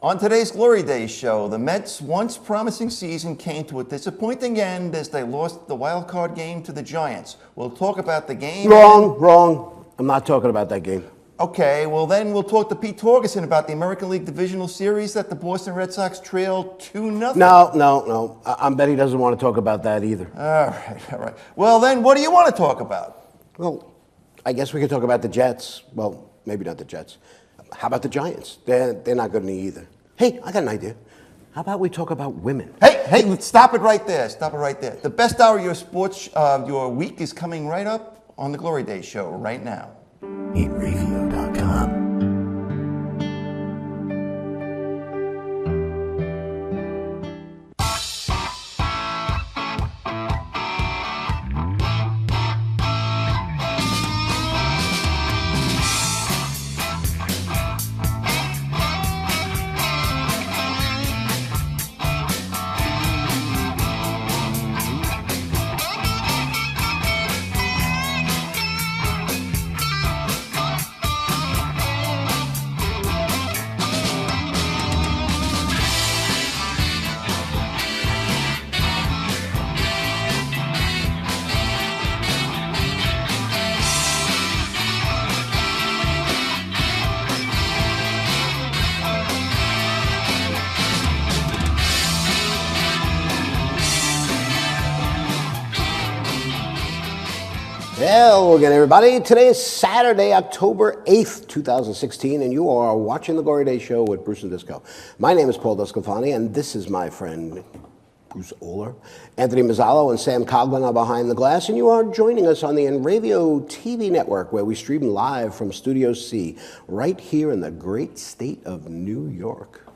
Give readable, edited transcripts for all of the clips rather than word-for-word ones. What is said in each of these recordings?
On today's Glory Days show, the Mets' once promising season came to a disappointing end as they lost the wild card game to the Giants. We'll talk about the game. Wrong. I'm not talking about that game. Okay, well then we'll talk to Pete Torgerson about the American League Divisional Series that the Boston Red Sox trailed 2-0. No. I bet he doesn't want to talk about that either. All right. Well then, what do you want to talk about? Well, I guess we could talk about the Jets. Well, maybe not the Jets. How about the Giants? They're not good either. Hey, I got an idea. How about we talk about women? Hey, stop it right there. The best hour of your sports, your week is coming right up on the Glory Days show right now. Inravio.com. Hello again, everybody. Today is Saturday, October 8th, 2016, and you are watching The Glory Days Show with Bruce and Disco. My name is Paul Descalfani, and this is my friend Bruce Oler. Anthony Mazzallo and Sam Coughlin are behind the glass, and you are joining us on the Inravio TV network, where we stream live from Studio C, right here in the great state of New York.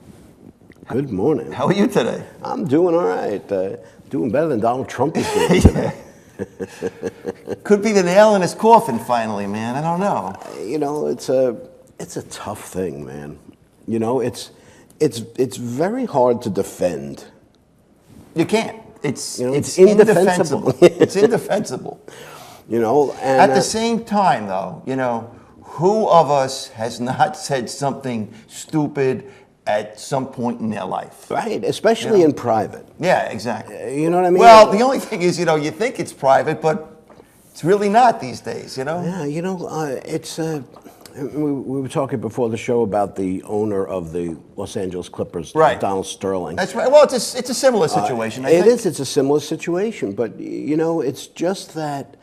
Good morning. How are you today? I'm doing all right. Doing better than Donald Trump is doing today. Could be the nail in his coffin finally, man. I don't know. You know, it's a tough thing, man. You know, it's very hard to defend. You can't. It's indefensible. It's indefensible. You know, and at the same time, though, you know, who of us has not said something stupid at some point in their life? Right, especially in private. Yeah, exactly. You know what I mean? Well, the only thing is, you know, you think it's private, but it's really not these days, you know? Yeah, you know, we were talking before the show about the owner of the Los Angeles Clippers, right. Donald Sterling. That's right. Well, it's a similar situation, I think. It is. It's a similar situation, but, you know, it's just that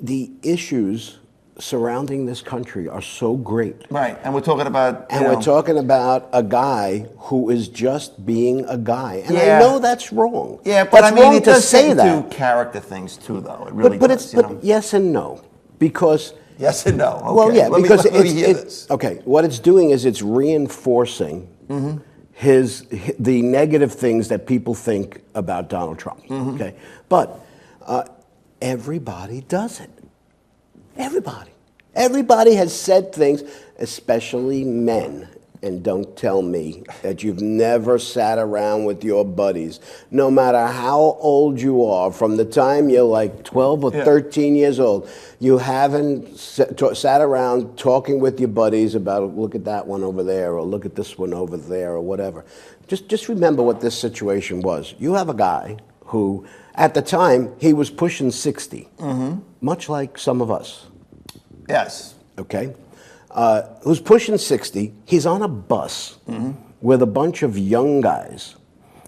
the issues surrounding this country are so great. Right, and we're talking about... we're talking about a guy who is just being a guy. And yeah. I know that's wrong. Yeah, but that's I mean, wrong it to does say get that. into character things too, though. It really does. But yes and no, because... Yes and no. Okay. Well, yeah, because let me hear this. Okay, what it's doing is it's reinforcing the negative things that people think about Donald Trump. Okay, but everybody does it. Everybody has said things, especially men. And don't tell me that you've never sat around with your buddies, no matter how old you are, from the time you're like 12 or 13 years old, you haven't sat around talking with your buddies about, look at that one over there, or look at this one over there, or whatever. Just remember what this situation was. You have a guy who, at the time, he was pushing 60, much like some of us. Yes. Okay? Who's pushing 60. He's on a bus with a bunch of young guys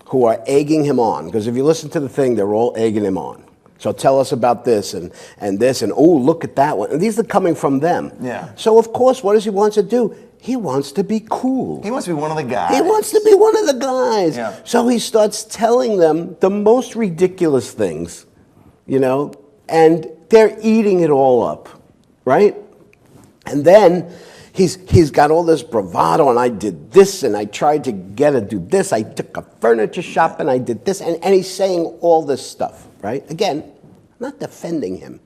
who are egging him on. Because if you listen to the thing, they're all egging him on. So tell us about this and this, and oh, look at that one. And these are coming from them. Yeah. So, of course, what does he want to do? He wants to be cool. He wants to be one of the guys. He wants to be one of the guys. Yeah. So he starts telling them the most ridiculous things, you know, and they're eating it all up, right? And then he's got all this bravado, and I did this, and I tried to get to do this. I took a furniture shop, and I did this, and he's saying all this stuff, right? Again, I'm not defending him.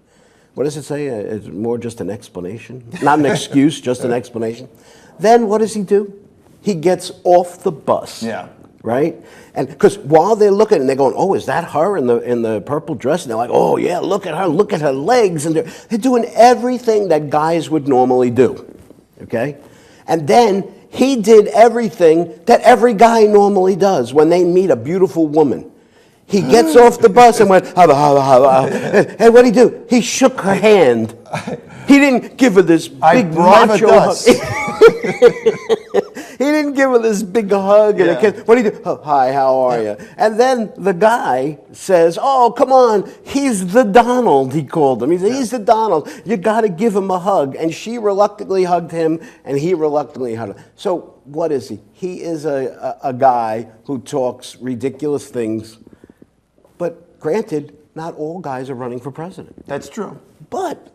What does it say? It's more just an explanation. Not an excuse, just an explanation. Then what does he do? He gets off the bus. Yeah. Right? And because while they're looking and they're going, oh, is that her in the purple dress? And they're like, oh yeah, look at her legs, and they're doing everything that guys would normally do. Okay? And then he did everything that every guy normally does when they meet a beautiful woman. He gets off the bus and went, hubba, hubba, hubba. And what did he do? He shook her hand. He didn't give her this big macho hug. He didn't give her this big hug and a kiss. What do you do? Oh, hi, how are you? And then the guy says, oh, come on, he's the Donald, he called him. He said, he's the Donald. You got to give him a hug. And she reluctantly hugged him, and he reluctantly hugged her. So what is he? He is a guy who talks ridiculous things. But granted, not all guys are running for president. That's true. But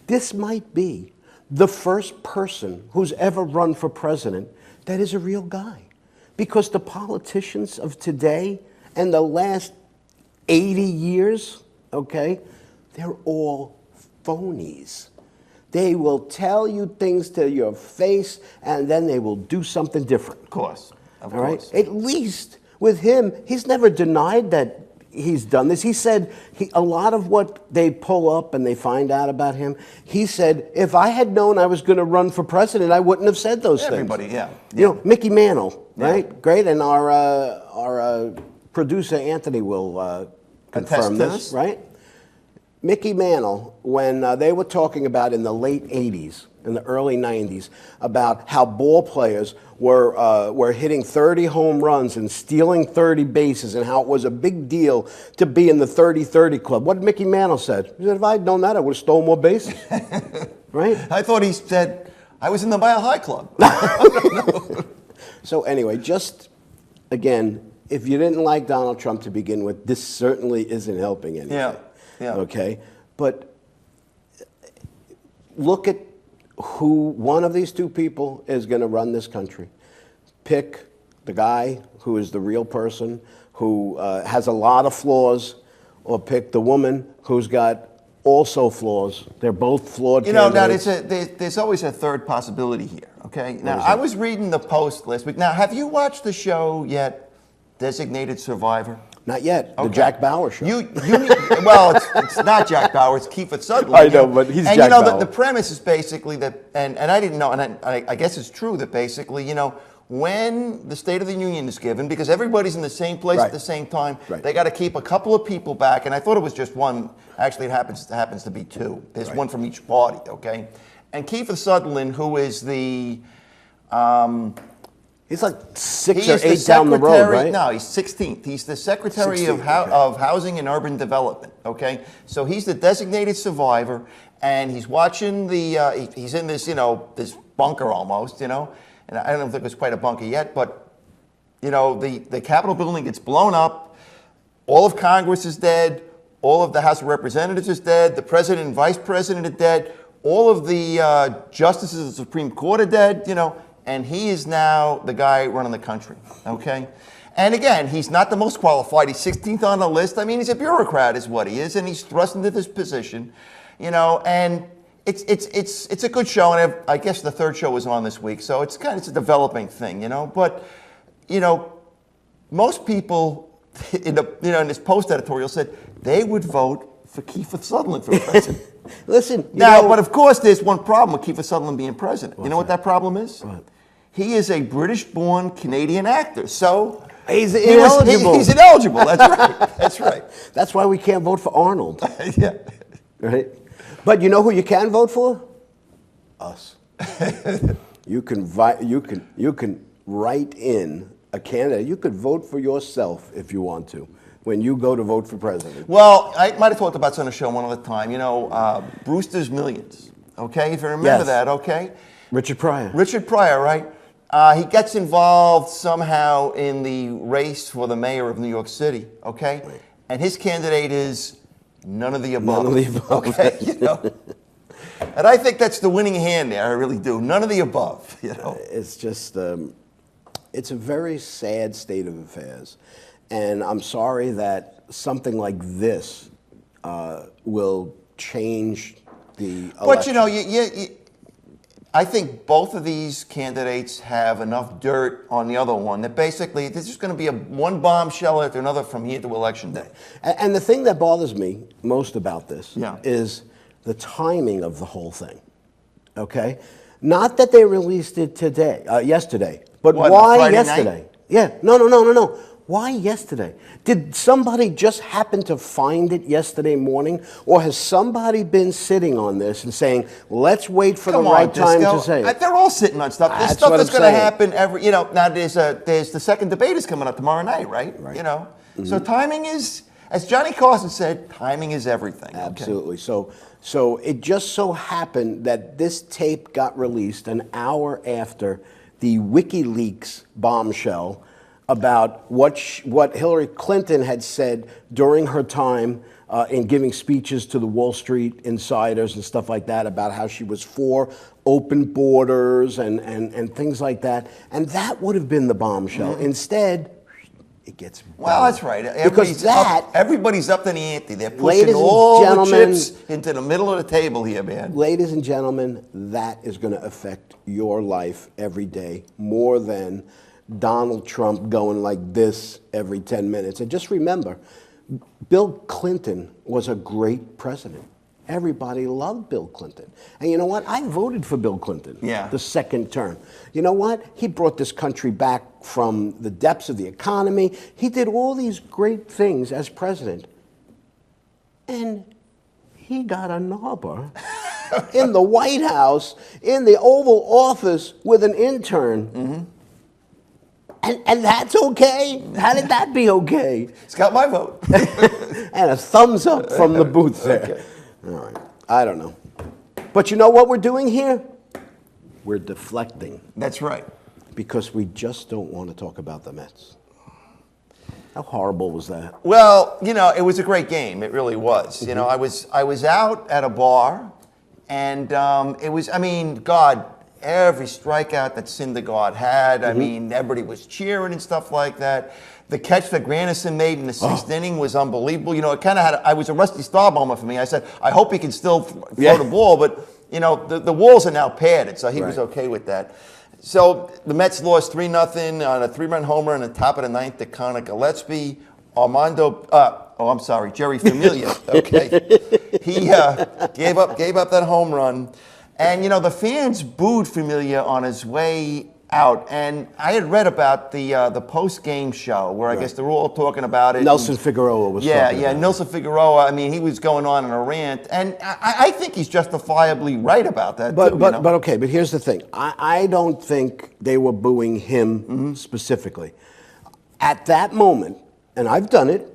this might be the first person who's ever run for president that is a real guy. Because the politicians of today and the last 80 years, okay, they're all phonies. They will tell you things to your face, and then they will do something different. Of course. Of all right? course. At least with him, he's never denied that he's done this. He said a lot of what they pull up and they find out about him, he said, if I had known I was going to run for president, I wouldn't have said those Everybody, things. yeah. You know, Mickey Mantle, right? Yeah. Great. And our producer, Anthony, will confirm this, right? Mickey Mantle, when they were talking about in the late 80s, in the early 90s, about how ball players were hitting 30 home runs and stealing 30 bases and how it was a big deal to be in the 30-30 club. What did Mickey Mantle said? He said, if I had known that, I would have stolen more bases. Right? I thought he said, I was in the Mile High Club. So anyway, just, again, if you didn't like Donald Trump to begin with, this certainly isn't helping anything. Yeah. Okay? But look at who one of these two people is going to run this country. Pick the guy who is the real person, who has a lot of flaws, or pick the woman who's got also flaws. They're both flawed candidates. Now there's always a third possibility here, okay? Now, I was reading the Post last week. Now, have you watched the show yet, Designated Survivor? Not yet. Okay. The Jack Bauer show. Well, it's not Jack Bauer. It's Kiefer Sutherland. I know, but he's Jack Bauer. The premise is basically that, and I didn't know, and I guess it's true that basically, when the State of the Union is given, because everybody's in the same place at the same time, they got to keep a couple of people back, and I thought it was just one. Actually, it happens to be two. There's one from each party, okay? And Kiefer Sutherland, who is the he's like 6 or 8 down the road, right? No, he's 16th. He's the Secretary of Housing and Urban Development, okay? So he's the designated survivor, and he's watching he's in this, this bunker almost, and I don't think it's quite a bunker yet, but, the Capitol building gets blown up, all of Congress is dead, all of the House of Representatives is dead, the President and Vice President are dead, all of the justices of the Supreme Court are dead, and he is now the guy running the country, okay? And again, he's not the most qualified. He's 16th on the list. I mean, he's a bureaucrat is what he is, and he's thrust into this position, and it's a good show, and I guess the third show was on this week, so it's a developing thing, but, most people in this Post editorial said they would vote for Kiefer Sutherland for president. Listen, but of course, there's one problem with Kiefer Sutherland being president. You know what that problem is? What? He is a British-born Canadian actor, so he's ineligible. He's ineligible. That's right. That's right. That's why we can't vote for Arnold. Yeah. Right. But you know who you can vote for? Us. You can write in a candidate. You could vote for yourself if you want to when you go to vote for president. Well, I might have talked about this on the show one other time. Brewster's Millions. Okay, if you remember that. Okay. Richard Pryor. Richard Pryor, right? He gets involved somehow in the race for the mayor of New York City. Okay, right. And his candidate is none of the above. None of the above. Okay, And I think that's the winning hand there. I really do. None of the above. It's just, it's a very sad state of affairs, and I'm sorry that something like this will change the election. But I think both of these candidates have enough dirt on the other one that basically there's just going to be one bombshell after another from here to Election Day. And the thing that bothers me most about this Yeah. is the timing of the whole thing. Okay? Not that they released it yesterday, but What, why Friday night? yesterday? Yeah, no. Why yesterday? Did somebody just happen to find it yesterday morning, or has somebody been sitting on this and saying, "Let's wait for the right time to say it"? They're all sitting on stuff. There's That's stuff what that's I'm going to saying. happen every. Now there's the second debate is coming up tomorrow night, right? Right. So timing is, as Johnny Carson said, timing is everything. okay? Absolutely. So it just so happened that this tape got released an hour after the WikiLeaks bombshell about what Hillary Clinton had said during her time in giving speeches to the Wall Street insiders and stuff like that about how she was for open borders and things like that. And that would have been the bombshell. Instead, it gets Well, that's right. Everybody's up to the ante. They're pushing Ladies and all the gentlemen- chips into the middle of the table here, man. Ladies and gentlemen, that is going to affect your life every day more than Donald Trump going like this every 10 minutes. And just remember, Bill Clinton was a great president. Everybody loved Bill Clinton. And you know what? I voted for Bill Clinton the second term. You know what? He brought this country back from the depths of the economy. He did all these great things as president. And he got a knobber in the White House, in the Oval Office with an intern. And that's okay? How did that be okay? It's got my vote. And a thumbs up from the booth there. Okay. All right. I don't know. But you know what we're doing here? We're deflecting That's right. because we just don't want to talk about the Mets. How horrible was that? Well, it was a great game. It really was. I was out at a bar, and it was. I mean, God, every strikeout that Syndergaard had. I mean, everybody was cheering and stuff like that. The catch that Granderson made in the sixth inning was unbelievable. It kind of had. I was a Rusty Star moment for me. I said, I hope he can still throw the ball, but the walls are now padded, so he was okay with that. So the Mets lost 3-0 on a 3-run homer in the top of the ninth to Connor Gillespie. Jerry Familia. Okay, he gave up that home run, and the fans booed Familia on his way out. And I had read about the post-game show where I guess they were all talking about it. Nelson Figueroa was talking about it. Nelson Figueroa. I mean, he was going on in a rant, and I think he's justifiably right about that. But here's the thing. I don't think they were booing him specifically. At that moment, and I've done it,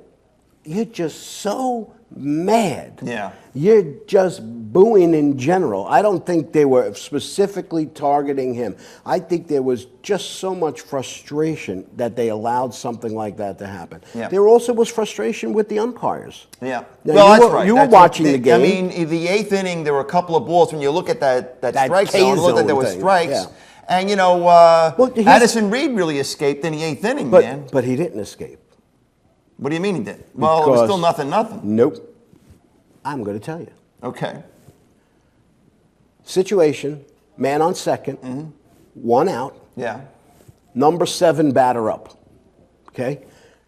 you're just so mad. Yeah. You're just booing in general. I don't think they were specifically targeting him. I think there was just so much frustration that they allowed something like that to happen. Yeah. There also was frustration with the umpires. Yeah. Now, That's right. You were watching the game. I mean, the eighth inning, there were a couple of balls. When you look at that strike zone, K look that there were zone thing. strikes. Yeah. And, here's- Addison Reed really escaped in the eighth inning, man. But he didn't escape. What do you mean he did? Well, it was still 0-0. Nope. I'm going to tell you. Okay. Situation, man on second, 1 out, Yeah. number 7 batter up. Okay?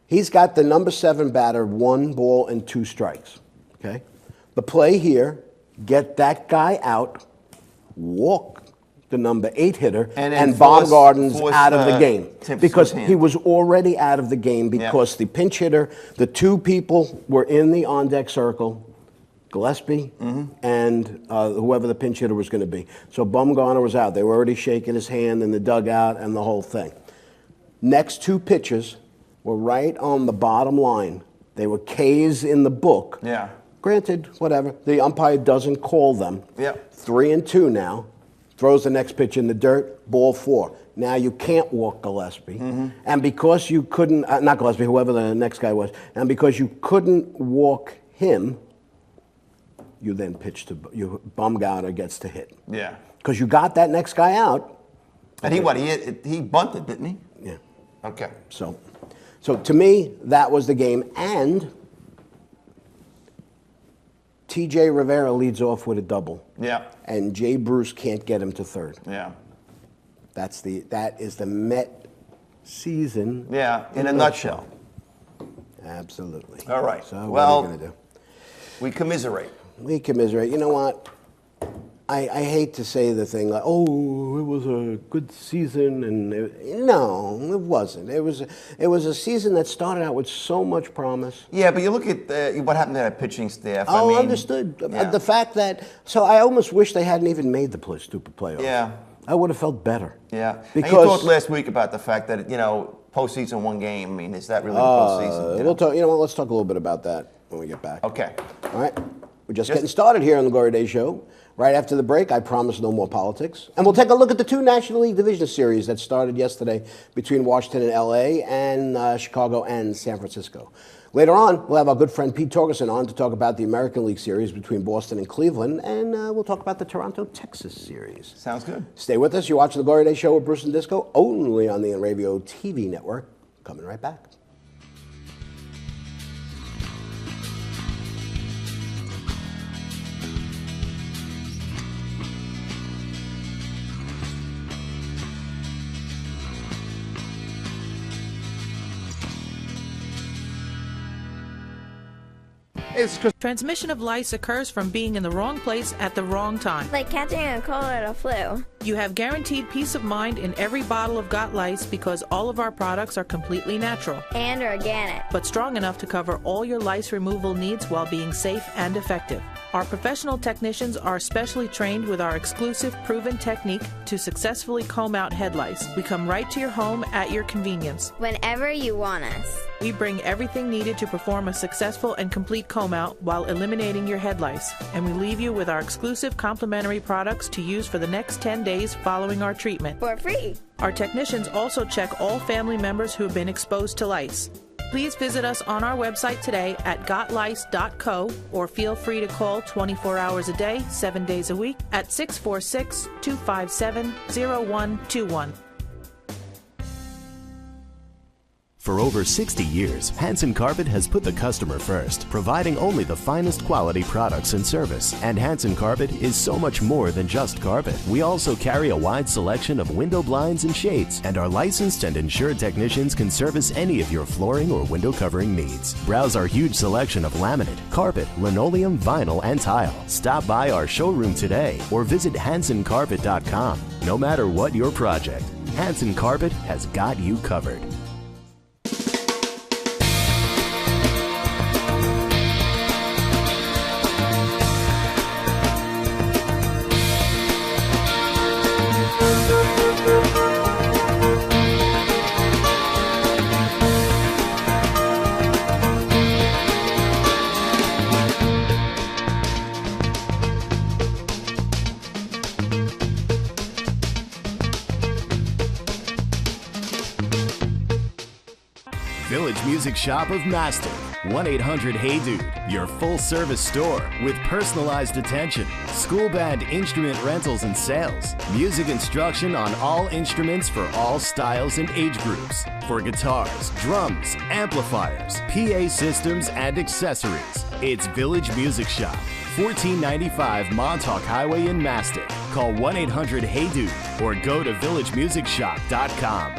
He's got the number 7 batter, 1 ball and 2 strikes. Okay? The play here, get that guy out, walk the number 8 hitter, and Baumgarten's out of the game. Because he was already out of the game because the pinch hitter, the 2 people were in the on-deck circle, Gillespie and whoever the pinch hitter was going to be. So Baumgarten was out. They were already shaking his hand in the dugout and the whole thing. Next 2 pitches were right on the bottom line. They were Ks in the book. Yeah. Granted, whatever. The umpire doesn't call them. Yeah. 3-2 now. Throws the next pitch in the dirt, ball 4. Now you can't walk Gillespie. And because you couldn't, not Gillespie, whoever the next guy was, and because you couldn't walk him, you then pitch to, Baumgarten gets to hit. Yeah. Because you got that next guy out. And he bunted, didn't he? Yeah. Okay. So to me, that was the game. And T.J. Rivera leads off with a double. Yeah. And Jay Bruce can't get him to third. Yeah. That is the Met season. Yeah, in a nutshell. Absolutely. All right. So well, what are you going to do? We commiserate. We commiserate. You know what? I hate to say the thing like, oh, it was a good season, and no, it wasn't. It was a season that started out with so much promise. Yeah, but you look at what happened to that pitching staff. I Oh, mean, understood. yeah. The fact that, so I almost wish they hadn't even made the stupid playoffs. Yeah. I would have felt better. Yeah. Because and you talked last week about the fact that, postseason one game. I mean, is that really the postseason? We'll talk. You know what? Let's talk a little bit about that when we get back. Okay. All right. We're just getting started here on the Glory Day Show. Right after the break, I promise no more politics. And we'll take a look at the two National League Division Series that started yesterday between Washington and L.A. and Chicago and San Francisco. Later on, we'll have our good friend Pete Torgerson on to talk about the American League Series between Boston and Cleveland, and we'll talk about the Toronto-Texas Series. Sounds good. Stay with us. You're watching the Glory Day Show with Bruce and Disco, only on the Inravio TV network. Coming right back. Transmission of lice occurs from being in the wrong place at the wrong time. Like catching a cold or the flu. You have guaranteed peace of mind in every bottle of Got Lice because all of our products are completely natural. And organic. But strong enough to cover all your lice removal needs while being safe and effective. Our professional technicians are specially trained with our exclusive proven technique to successfully comb out head lice. We come right to your home at your convenience. Whenever you want us. We bring everything needed to perform a successful and complete comb out while eliminating your head lice. And we leave you with our exclusive complimentary products to use for the next 10 days following our treatment. For free. Our technicians also check all family members who have been exposed to lice. Please visit us on our website today at gotlice.co or feel free to call 24 hours a day, 7 days a week at 646-257-0121. For over 60 years, Hanson Carpet has put the customer first, providing only the finest quality products and service. And Hanson Carpet is so much more than just carpet. We also carry a wide selection of window blinds and shades, and our licensed and insured technicians can service any of your flooring or window covering needs. Browse our huge selection of laminate, carpet, linoleum, vinyl, and tile. Stop by our showroom today or visit HansonCarpet.com. No matter what your project, Hanson Carpet has got you covered. Village Music Shop of Mastic. 1-800-HEY-DUDE. Your full-service store with personalized attention, school band instrument rentals and sales, music instruction on all instruments for all styles and age groups, for guitars, drums, amplifiers, PA systems, and accessories. It's Village Music Shop, 1495 Montauk Highway in Mastic. Call 1-800-HEY-DUDE or go to villagemusicshop.com.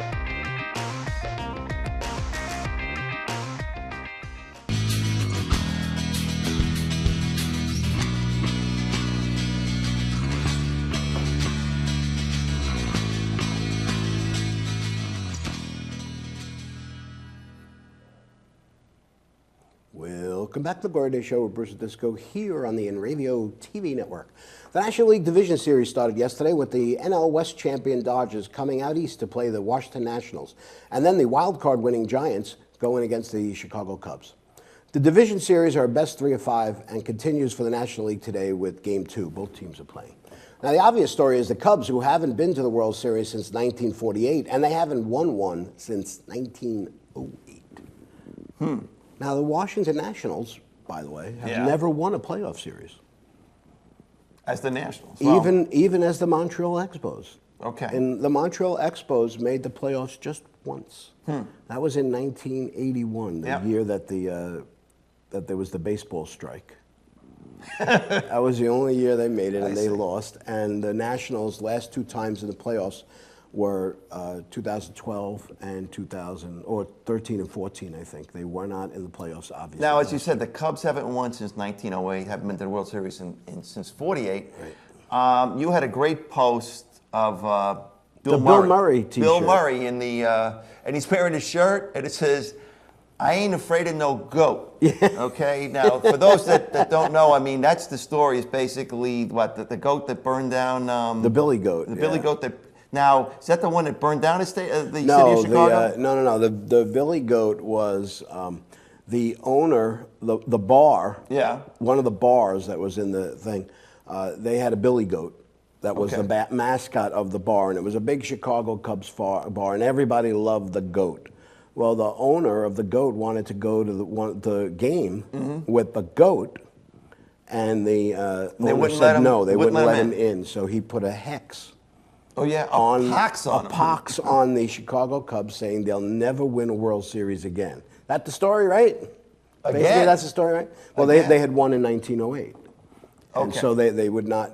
Welcome back to the Glory Day Show with Bruce and Disco here on the Inravio TV network. The National League Division Series started yesterday with the NL West champion Dodgers coming out east to play the Washington Nationals, and then the wild card winning Giants going against the Chicago Cubs. The Division Series are best 3 of 5 and continues for the National League today with Game 2. Both teams are playing. Now, the obvious story is the Cubs, who haven't been to the World Series since 1948, and they haven't won one since 1908. Now, the Washington Nationals, by the way, have never won a playoff series. As the Nationals? Even as the Montreal Expos. Okay. And the Montreal Expos made the playoffs just once. That was in 1981, the year that that there was the baseball strike. That was the only year they made it, and they lost. And the Nationals' last two times in the playoffs were 2012 and 13 and 14, I think. They were not in the playoffs, obviously. Now, as you said, the Cubs haven't won since 1908, haven't been to the World Series since 48. Right. You had a great post of Bill The Murray. Bill Murray Bill t-shirt. Murray in the and he's wearing a shirt and it says, "I ain't afraid of no goat." Yeah. Okay. Now, for those that don't know, I mean that's the story. Is basically what the goat that burned down The Billy Goat. the Billy yeah. Goat that. Now, is that the one that burned down the city of No, Chicago? no. The Billy Goat was the owner, the bar. Yeah. One of the bars that was in the thing. They had a Billy Goat. That was Okay. the mascot of the bar, and it was a big Chicago Cubs bar, and everybody loved the goat. Well, the owner of the goat wanted to go to the game with the goat, and the owner wouldn't said let him- no, they wouldn't let him in. in. So he put a hex Oh yeah, on pox on a him. pox on the Chicago Cubs, saying they'll never win a World Series again. That the story, right? Basically, Again? that's the story, right? Well, Again. they had won in 1908, and Okay. so they would not.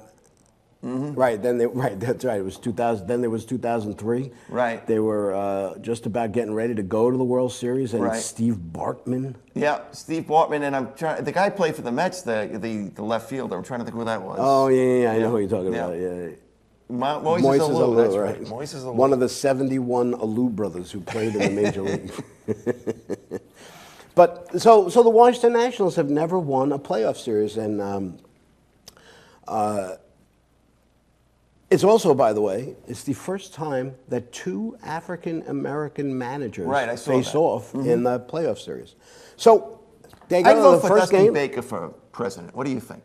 Right, that's right. It was 2000. Then there was 2003. Right. They were just about getting ready to go to the World Series, and Right. Steve Bartman. Yeah, Steve Bartman, and I'm trying. The guy played for the Mets, the left fielder. I'm trying to think who that was. Oh yeah, I know who you're talking Yeah. about. Yeah. Moises Alou, that's Alou, right. Moises Alou. One of the 71 Alou brothers who played in the Major League. But so the Washington Nationals have never won a playoff series, and it's also, by the way, it's the first time that two African American managers Right, I saw face that. off in the playoff series. So they I'd go to vote the for first Dusty game. Baker for president. What do you think?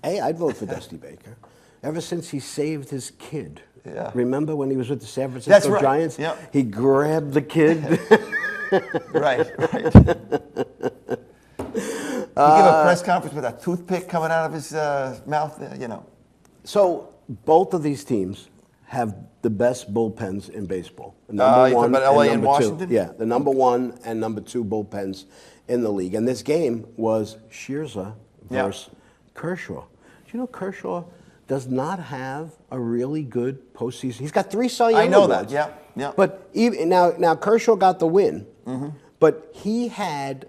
Hey, I'd vote for Dusty Baker. Ever since he saved his kid. Yeah. Remember when he was with the San Francisco That's right. Giants? Yep. He grabbed the kid. Right. He gave a press conference with a toothpick coming out of his mouth. You know. So both of these teams have the best bullpens in baseball. The you talking about LA and number Washington? two. Yeah, the number one and number two bullpens in the league. And this game was Scherzer Yeah. versus Kershaw. Do you know Kershaw does not have a really good postseason? He's got 3 Cy Young I know awards. that. Yeah. But even now Kershaw got the win. But he had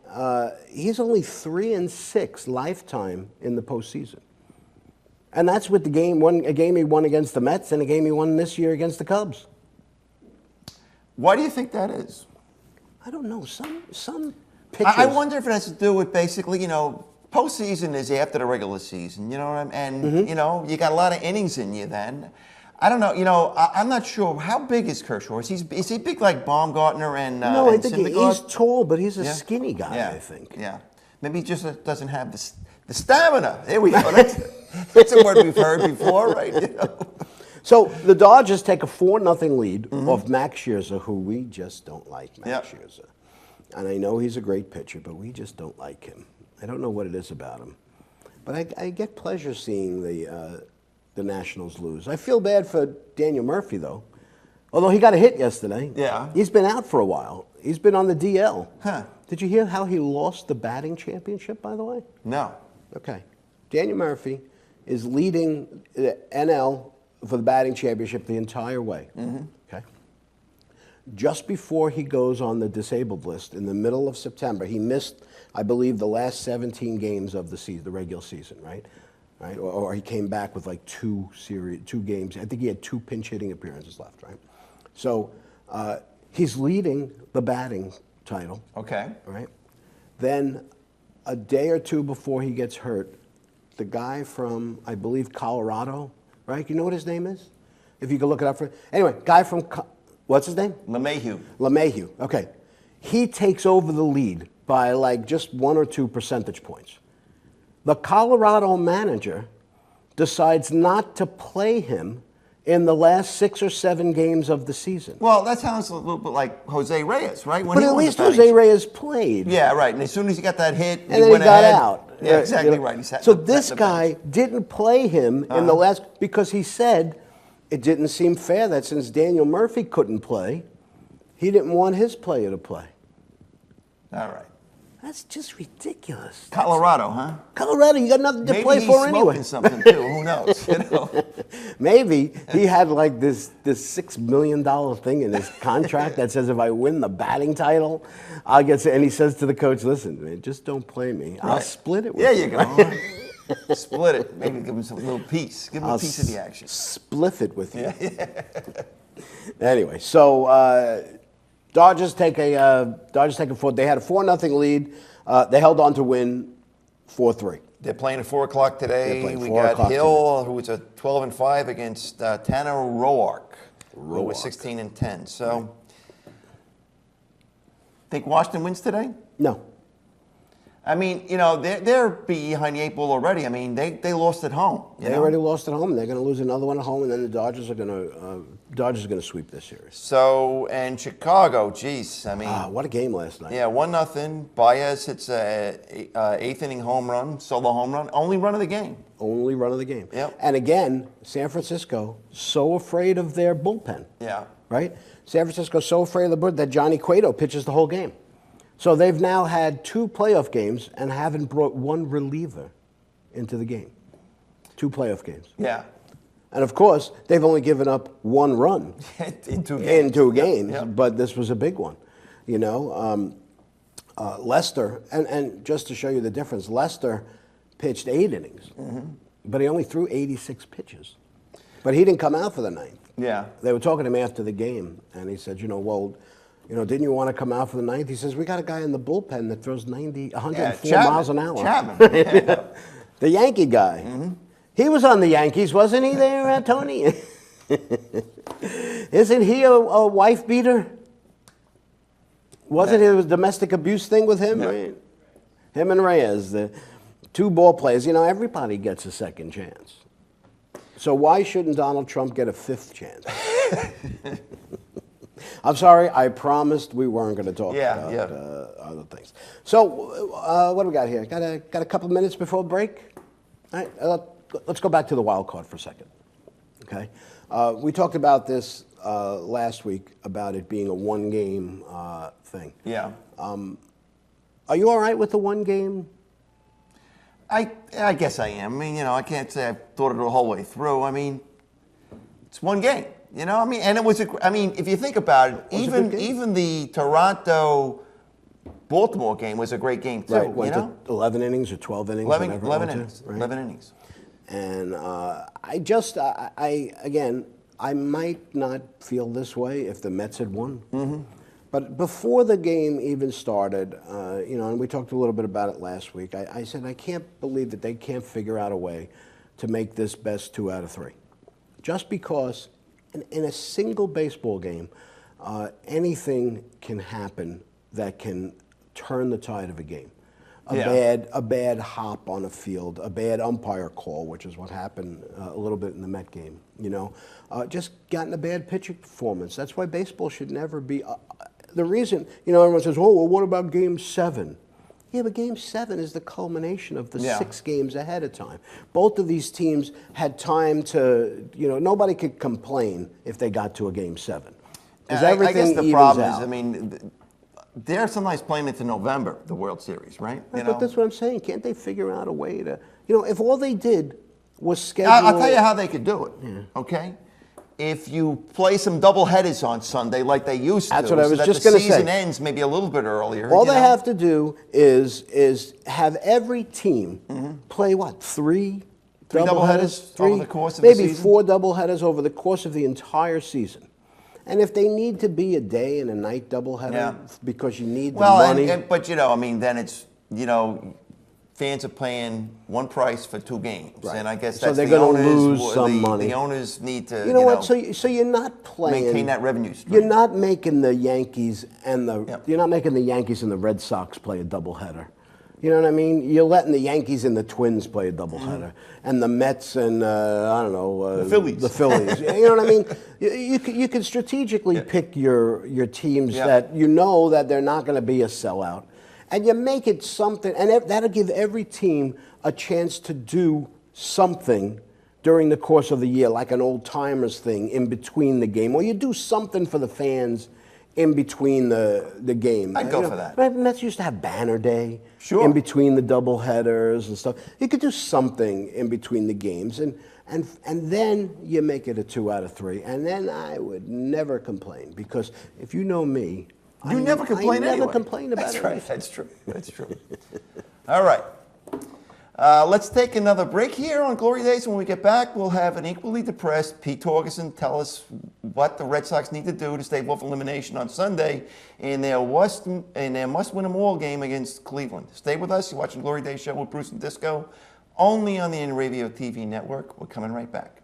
he's only 3-6 lifetime in the postseason. And that's with a game he won against the Mets and a game he won this year against the Cubs. Why do you think that is? I don't know. Some pitchers. I wonder if it has to do with basically, postseason is after the regular season, you know what I mean? And, you got a lot of innings in you then. I don't know, I'm not sure. How big is Kershaw? Is he big like Baumgartner and No, I and think Syndergaard? he's tall, but he's a Yeah. skinny guy, Yeah. I think. Yeah. Maybe he just doesn't have the stamina. There we go. That's a word we've heard before, right? So the Dodgers take a 4-0 lead off Max Scherzer, who we just don't like, Max Yep. Scherzer. And I know he's a great pitcher, but we just don't like him. I don't know what it is about him. But I get pleasure seeing the Nationals lose. I feel bad for Daniel Murphy, though. Although he got a hit yesterday. Yeah. He's been out for a while. He's been on the DL. Huh. Did you hear how he lost the batting championship, by the way? No. Okay. Daniel Murphy is leading the NL for the batting championship the entire way. Okay. Just before he goes on the disabled list in the middle of September, he missed, I believe, the last 17 games of the regular season, right? Right? Or he came back with like 2 games. I think he had 2 pinch hitting appearances left, right? So he's leading the batting title. Okay. Right? Then a day or 2 before he gets hurt, the guy from, I believe, Colorado, right? You know what his name is? If you could look it up for anyway, guy from, what's his name? LeMahieu. LeMahieu, okay. He takes over the lead by like just 1 or 2 percentage points. The Colorado manager decides not to play him in the last 6 or 7 games of the season. Well, that sounds a little bit like Jose Reyes, right? When But he at won the least batting Jose Reyes played. Yeah, right. And as soon as he got that hit, And then he went got ahead. out. Yeah, exactly You know? right. He sat So in the- this sat in the guy bench. didn't play him in the last, because he said it didn't seem fair that since Daniel Murphy couldn't play, he didn't want his player to play. All right. That's just ridiculous. Colorado, huh? Colorado, you got nothing to Maybe play he's for smoking anyway. something too. Who knows? Maybe he had like this $6 million thing in his contract that says if I win the batting title, I'll get. And he says to the coach, "Listen, man, just don't play me. I'll Right. split it with There you." you go. Split it. Maybe give him some little piece. Give him a piece of the action. Spliff it with you. Anyway, so Dodgers take a 4. They had a 4-0 lead. They held on to win 4-3. They're playing at 4 o'clock today. They're playing We 4 got o'clock Hill, who was a 12-5 against Tanner Roark, who was 16-10. So, think Washington wins today? No. I mean, you know, they're behind the 8 ball already. I mean, they lost at home. They already lost at home. They're going to lose another one at home, and then the Dodgers are going to sweep this series. So, and Chicago, geez, I mean. What a game last night. Yeah, 1-0. Baez hits a 8th inning home run, solo home run, only run of the game. Only run of the game. Yep. And again, San Francisco, so afraid of their bullpen. Yeah. Right? San Francisco so afraid of the bullpen that Johnny Cueto pitches the whole game. So they've now had 2 playoff games and haven't brought one reliever into the game. 2 playoff games. Yeah. And of course, they've only given up 1 run in 2 games. in 2 games, Yep. but this was a big one. You know, Lester, and just to show you the difference, Lester pitched 8 innings, but he only threw 86 pitches. But he didn't come out for the 9th. Yeah. They were talking to him after the game, and he said, didn't you want to come out for the 9th? He says, we got a guy in the bullpen that throws 104 miles an hour. Chapman. The Yankee guy. He was on the Yankees, wasn't he there, Tony? Isn't he a wife beater? Wasn't it a domestic abuse thing with him? Yeah. Right? Him and Reyes, the 2 ball players. You know, everybody gets a second chance. So why shouldn't Donald Trump get a 5th chance? I'm sorry, I promised we weren't going to talk about other things. So what do we got here? Got a couple of minutes before break? All right, let's go back to the wild card for a second. Okay, we talked about this last week about it being a 1-game thing. Yeah. Are you all right with the 1 game? I guess I am. I mean, you know, I can't say I've thought it the whole way through. I mean, it's 1 game. You know, I mean, and it was. I mean, if you think about it, even the Toronto Baltimore game was a great game too. Right, went you know, to 11 innings or 12 innings. 11 whatever innings. right? 11 innings. And I might not feel this way if the Mets had won. Mm-hmm. But before the game even started, and we talked a little bit about it last week, I said I can't believe that they can't figure out a way to make this best 2 out of 3. Just because in a single baseball game, anything can happen that can turn the tide of a game. A bad hop on a field, a bad umpire call, which is what happened a little bit in the Met game. You know, just gotten a bad pitching performance. That's why baseball should never be. The reason, everyone says, "Oh, well, what about Game 7?" Yeah, but Game 7 is the culmination of the 6 games ahead of time. Both of these teams had time to, nobody could complain if they got to a Game 7. Because everything I guess the evens problem out. is, I mean, they're sometimes playing into November, the World Series, right? Right, but that's what I'm saying. Can't they figure out a way to, if all they did was schedule... I'll tell you how they could do it, okay? If you play some double headers on Sunday like they used to, that's what I was so just that going the to say. season ends maybe a little bit earlier. All they have to do is have every team play, what, 3 doubleheaders over the course of the maybe season? 4 doubleheaders over the course of the entire season. And if they need to be a day and a night doubleheader because you need the money. But then it's, fans are paying one price for 2 games. Right. And I guess So that's they're the gonna owners. lose some money. The owners need to, You know what? So you're not playing. maintain that revenue stream. You're not making the Yankees and the Red Sox play a doubleheader. You know what I mean? You're letting the Yankees and the Twins play a doubleheader, and the Mets and the Phillies. The Phillies. You know what I mean? You can strategically pick your teams that that they're not going to be a sellout, and you make it something, and that'll give every team a chance to do something during the course of the year, like an old timers thing in between the game, or you do something for the fans in between the game. I'd go for that. Right? Mets used to have banner day in between the double headers and stuff. You could do something in between the games, and then you make it a 2 out of 3, and then I would never complain, because if you know me, I never complain about That's it. right. That's true. That's true. All right. Let's take another break here on Glory Days. When we get back, we'll have an equally depressed Pete Torgerson tell us what the Red Sox need to do to stave off elimination on Sunday in their must-win-them-all game against Cleveland. Stay with us. You're watching Glory Days Show with Bruce and Disco, only on the Inravio TV network. We're coming right back.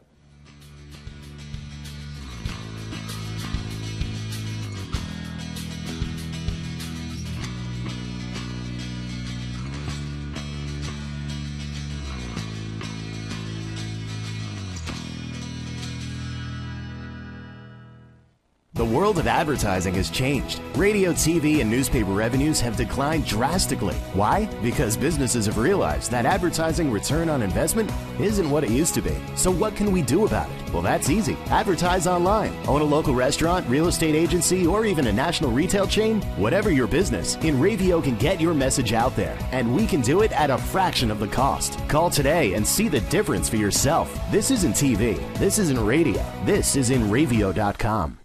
The world of advertising has changed. Radio, TV, and newspaper revenues have declined drastically. Why? Because businesses have realized that advertising return on investment isn't what it used to be. So what can we do about it? Well, that's easy. Advertise online. Own a local restaurant, real estate agency, or even a national retail chain? Whatever your business, Inravio can get your message out there, and we can do it at a fraction of the cost. Call today and see the difference for yourself. This isn't TV. This isn't radio. This is Inravio.com.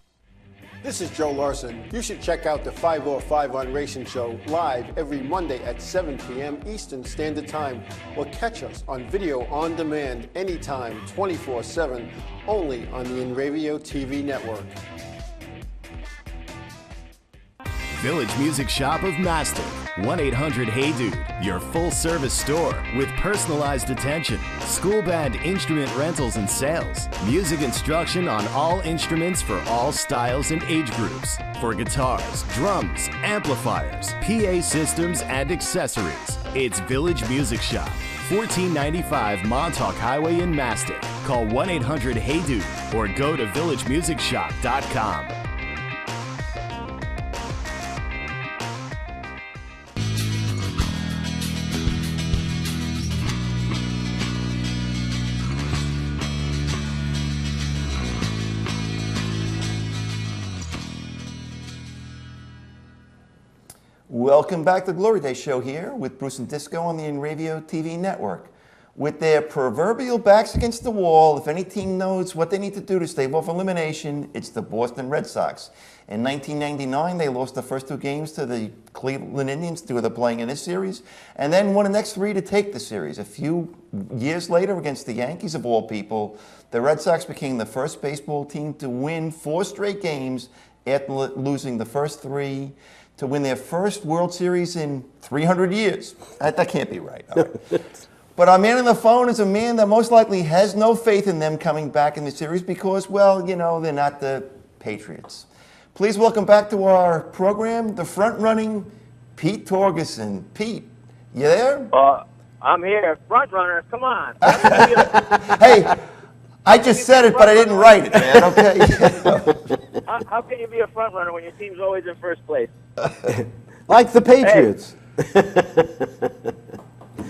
This is Joe Larson. You should check out the 505 on Racing Show live every Monday at 7 p.m. Eastern Standard Time, or catch us on video on demand anytime, 24/7, only on the Inravio TV network. Village Music Shop of Mastic. 1-800-HEY-DUDE. Your full-service store with personalized attention, school band instrument rentals and sales, music instruction on all instruments for all styles and age groups, for guitars, drums, amplifiers, PA systems, and accessories. It's Village Music Shop, 1495 Montauk Highway in Mastic. Call 1-800-HEY-DUDE or go to villagemusicshop.com. Welcome back to the Glory Day Show here with Bruce and Disco on the Inravio TV network. With their proverbial backs against the wall, if any team knows what they need to do to stave off elimination, it's the Boston Red Sox. In 1999, they lost the first two games to the Cleveland Indians, two of them playing in this series, and then won the next three to take the series. A few years later, against the Yankees of all people, the Red Sox became the first baseball team to win 4 straight games after losing the first 3, to win their first World Series in 300 years. That can't be right. All right. But our man on the phone is a man that most likely has no faith in them coming back in the series because, well, you know, they're not the Patriots. Please welcome back to our program, the front-running Pete Torgerson. Pete, you there? I'm here. Front runner, come on. Hey, I just said it, but I didn't write it, man, okay? How can you be a front runner when your team's always in first place? Like the Patriots.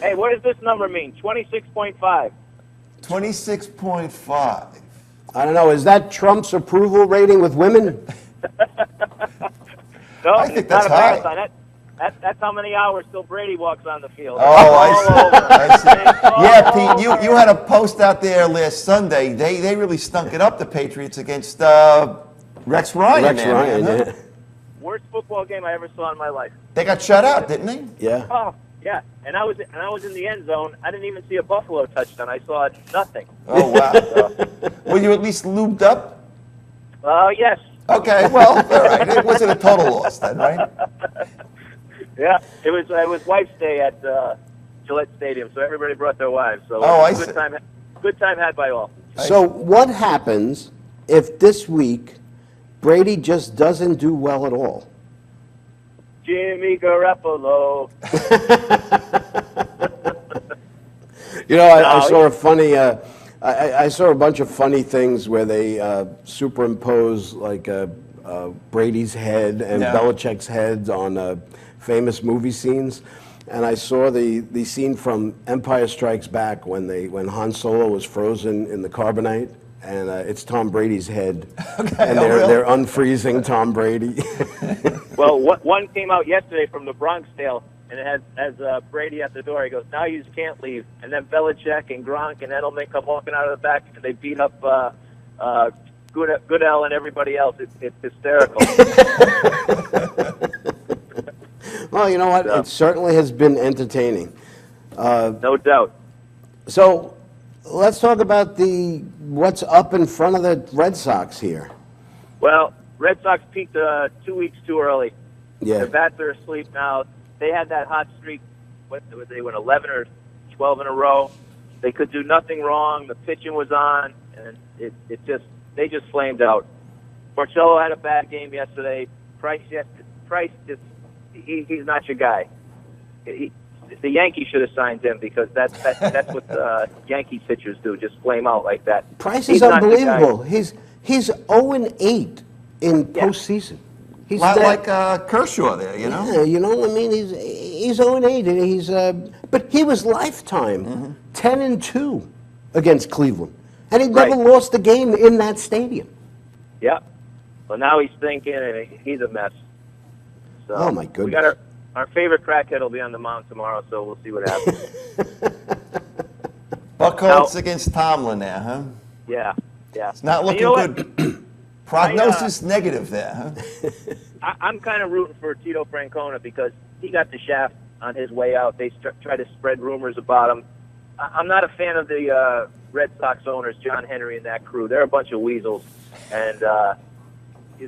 Hey, what does this number mean? 26.5. 26.5. I don't know. Is that Trump's approval rating with women? No, I think it's that's not a high. marathon. That's how many hours till Brady walks on the field. Oh, I All see. over. I see. All Yeah, Pete, over. you had a post out there last Sunday. They really stunk it up, the Patriots, against Rex Ryan. Rex there, Ryan, man, huh? yeah. Worst football game I ever saw in my life. They got shut out, didn't they? Yeah. Oh, yeah. And I was in the end zone. I didn't even see a Buffalo touchdown. I saw nothing. Oh, wow. Were you at least lubed up? Yes. Okay, well, all right. It wasn't a total loss then, right? Yeah. It was wife's day at Gillette Stadium, so everybody brought their wives. So Oh, I see. good time had by all. So what happens if this week Brady just doesn't do well at all? Jimmy Garoppolo. You know, I No, saw a funny. I saw a bunch of funny things where they superimpose like Brady's head and Yeah. Belichick's heads on famous movie scenes, and I saw the scene from Empire Strikes Back when Han Solo was frozen in the carbonite, and it's Tom Brady's head, and really? they're unfreezing Tom Brady. Well, one came out yesterday from the Bronx Tale, and it has Brady at the door. He goes, "Now you can't leave." And then Belichick and Gronk and Edelman come walking out of the back, and they beat up Goodell and everybody else. It's hysterical. Well, you know what? It certainly has been entertaining. No doubt. So let's talk about what's up in front of the Red Sox here. Well, Red Sox peaked 2 weeks too early. Yeah. Their bats are asleep now. They had that hot streak. They went 11 or 12 in a row. They could do nothing wrong. The pitching was on, and they just flamed out. Porcello had a bad game yesterday. Price just he's not your guy. The Yankees should have signed him because that's what Yankees pitchers do, just flame out like that. Price He's is not your guy. unbelievable. He's 0-8 in postseason. He's Not that- like Kershaw there, you know? Yeah, you know, I mean, he's 0-8, and he's but he was lifetime 10-2 against Cleveland, and he never Right. lost a game in that stadium. Yeah. Well, now he's thinking, and he's a mess. So Oh, my We goodness. got our favorite crackhead will be on the mound tomorrow, so we'll see what happens. Buckholz against Tomlin there, huh? Yeah. It's not And looking you know what? good. Prognosis negative there, huh? I'm kind of rooting for Tito Francona because he got the shaft on his way out. They try to spread rumors about him. I'm not a fan of the Red Sox owners, John Henry and that crew. They're a bunch of weasels, and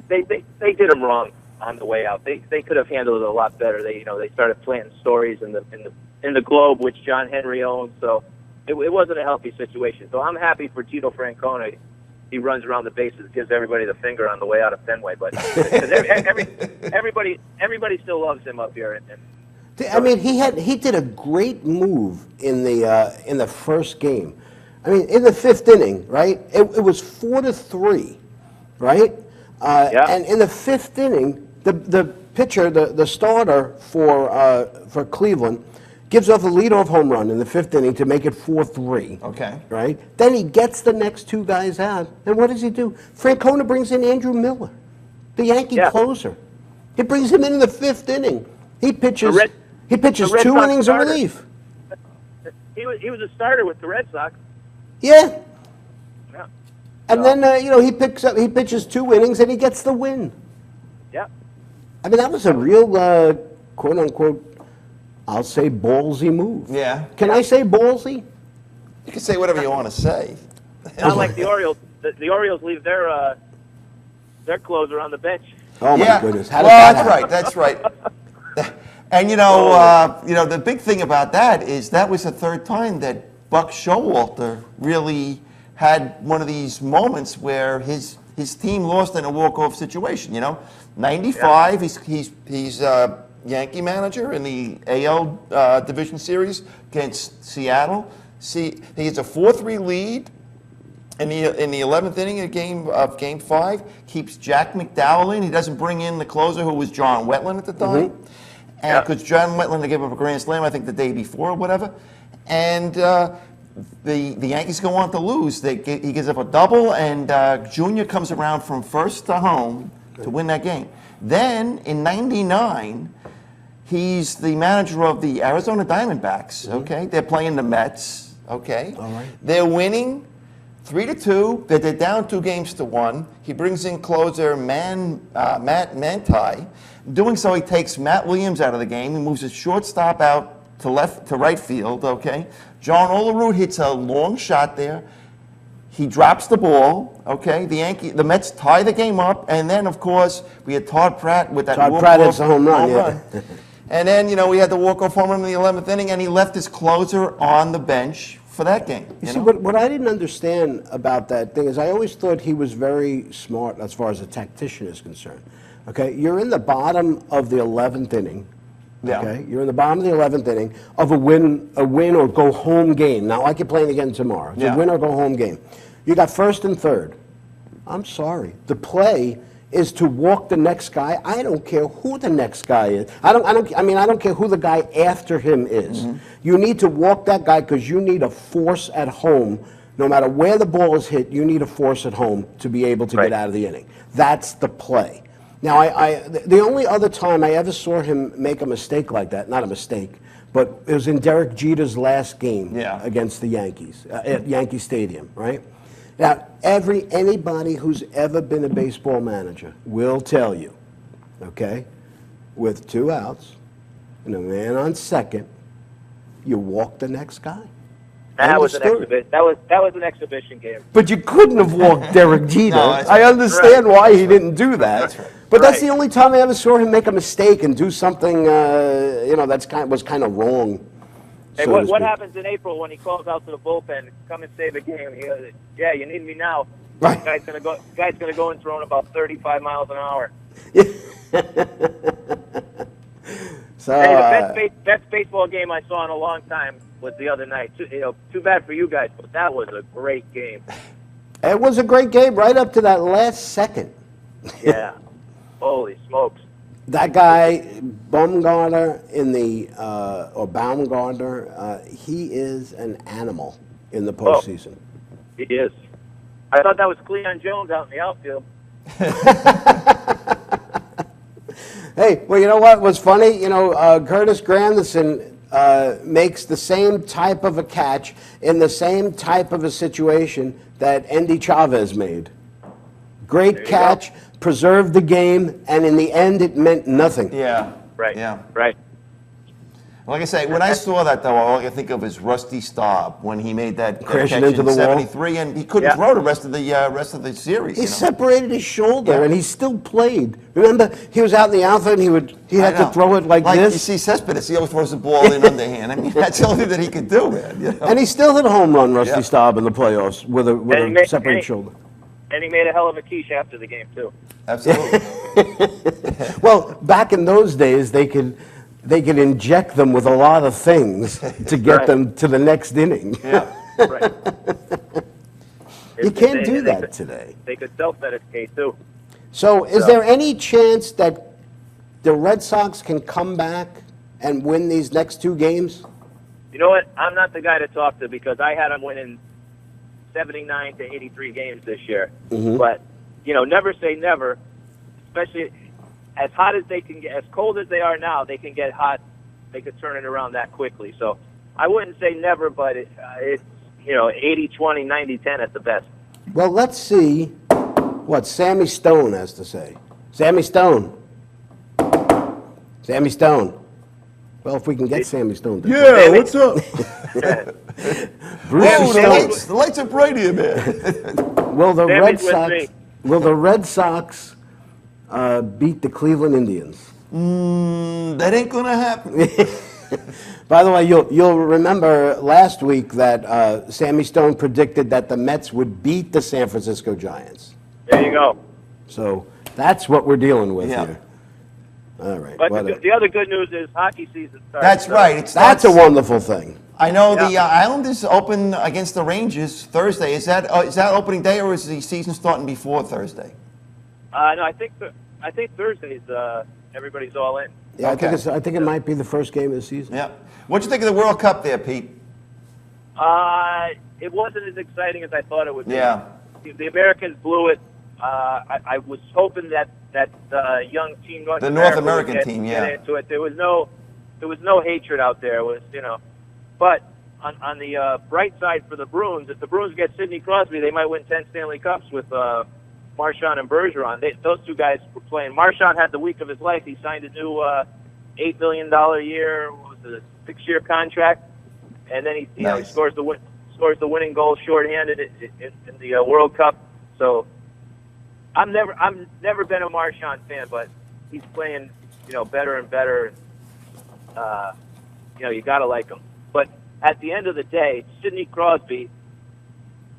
they did him wrong on the way out. They could have handled it a lot better. They started planting stories in the Globe, which John Henry owns. So it wasn't a healthy situation. So I'm happy for Tito Francona. He runs around the bases, gives everybody the finger on the way out of Fenway. But 'cause everybody still loves him up here. I mean, he did a great move in the first game. I mean, in the fifth inning, right? It was 4-3, right? Yeah. And in the fifth inning, the pitcher, the starter for Cleveland, gives off a leadoff home run in the fifth inning to make it 4-3. Okay. Right? Then he gets the next two guys out, and what does he do? Francona brings in Andrew Miller, the Yankee closer. He brings him in the fifth inning. He pitches. He pitches the Red 2 Sox innings starter. of relief. He was a starter with the Red Sox. Yeah. Yeah. And then he pitches 2 innings and he gets the win. Yeah. I mean, that was a real quote unquote, I'll say ballsy move. Yeah. Can I say ballsy? You can say whatever you want to say. Not like the Orioles. The Orioles leave their closer on the bench. Oh my Yeah. goodness! How Well, did that that's happen? right. That's right. And you know, the big thing about that is that was the third time that Buck Showalter really had one of these moments where his team lost in a walk-off situation. You know, '95, he's Yankee manager in the AL Division Series against Seattle. He gets a 4-3 lead in the 11th inning of Game 5. Keeps Jack McDowell in. He doesn't bring in the closer who was John Wetland at the time. And because John Wetland gave up a grand slam, I think the day before or whatever. And the Yankees go on to lose. He gives up a double, and Junior comes around from first to home to win that game. Then in '99, he's the manager of the Arizona Diamondbacks. Okay, they're playing the Mets. Okay, All right. They're winning 3-2. They're down 2-1. He brings in closer Matt Manti. Doing so, he takes Matt Williams out of the game. He moves his shortstop out to right field. Okay, John Olerud hits a long shot there. He drops the ball. Okay, the Mets tie the game up, and then of course we had Todd Pratt with that Todd walk-off Pratt hits a home run, yeah. And then we had the walk-off home run in the 11th inning, and he left his closer on the bench for that game. You see, know? what I didn't understand about that thing is I always thought he was very smart as far as a tactician is concerned. Okay, you're in the bottom of the 11th inning. Yeah. Okay, you're in the bottom of the 11th inning of a win or go home game. Not like you're playing again tomorrow. It's a win or go home game. You got first and third. I'm sorry. The play is to walk the next guy. I don't care who the next guy is. I don't care who the guy after him is. You need to walk that guy because you need a force at home. No matter where the ball is hit, you need a force at home to be able to get out of the inning. That's the play. Now, the only other time I ever saw him make a mistake like that, not a mistake, but it was in Derek Jeter's last game against the Yankees at Yankee Stadium, right? Now, anybody who's ever been a baseball manager will tell you, okay, with 2 outs and a man on second, you walk the next guy. That was an story. exhibition. That was an exhibition game. But you couldn't have walked Derek Jeter. No, that's I right. understand why he didn't do that. That's right. But that's Right. the only time I ever saw him make a mistake and do something, was kind of wrong. Hey, so to what speak. happens in April when he calls out to the bullpen, come and save a game? He goes, yeah, you need me now. Right. Guy's gonna go and throw about 35 miles an hour. So, Hey, the best baseball game I saw in a long time was the other night. Too bad for you guys, but that was a great game. it was a great game right up to that last second. Yeah. Holy smokes. That guy, Baumgartner Baumgartner, he is an animal in the postseason. He is. I thought that was Cleon Jones out in the outfield. Hey, well, you know what was funny? Curtis Granderson makes the same type of a catch in the same type of a situation that Andy Chavez made. Great catch, preserved the game, and in the end, it meant nothing. Yeah. Right. Yeah. Right. Like I say, when I saw that, though, all I can think of is Rusty Staub when he made that Crashing catch into in the wall. '73, and he couldn't throw the rest of the series. He you know? separated his shoulder, Yeah. and he still played. Remember, he was out in the outfield, and he had I to know. throw it like You this. see Cespedes, he always throws the ball in underhand. I mean, that's the only thing that he could do, man. You know? And he still hit a home run, Rusty Yeah. Staub, in the playoffs with And he a made- separated and he- shoulder. And he made a hell of a quiche after the game, too. Absolutely. Well, back in those days, they could inject them with a lot of things to get Right. them to the next inning. Yeah. Right. You can't do They that could- today. They could self-medicate, too. So, is there any chance that the Red Sox can come back and win these next two games? You know what? I'm not the guy to talk to because I had them winning 79 to 83 games this year. Mm-hmm. But, never say never, especially as hot as they can get, as cold as they are now, they can get hot. They could turn it around that quickly. So I wouldn't say never, but it's 80-20, 90-10 at the best. Well, let's see what Sammy Stone has to say. Sammy Stone. Sammy Stone. Well, if we can get Sammy Stone. Yeah, what's up? Bruce Oh, Stone. the lights are bright here, man. Will the Red Sammy's with Sox? me. Will the Red Sox beat the Cleveland Indians? That ain't gonna happen. By the way, you'll remember last week that Sammy Stone predicted that the Mets would beat the San Francisco Giants. There you go. So that's what we're dealing with Yeah. here. All right. But whatever. the other good news is hockey season starts. That's right. That's a wonderful thing. I know the Yeah. Islanders open against the Rangers Thursday. Is that opening day, or is the season starting before Thursday? No, I think Thursday's everybody's all in. Yeah, Okay. I think it might be the first game of the season. Yeah. What'd you think of the World Cup there, Pete? It wasn't as exciting as I thought it would be. Yeah. The Americans blew it. I was hoping that young team North The America North American would team, get yeah. into it. There was no hatred out there. It was but on the bright side for the Bruins, if the Bruins get Sidney Crosby, they might win 10 Stanley Cups with Marchand and Bergeron. Those two guys were playing. Marchand had the week of his life. He signed a new $8 million a year, what was it, a 6-year contract, and then he Nice. scores the winning goal shorthanded in the World Cup. So I've never been a Marchand fan, but he's playing better and better. You got to like him. But at the end of the day, Sidney Crosby,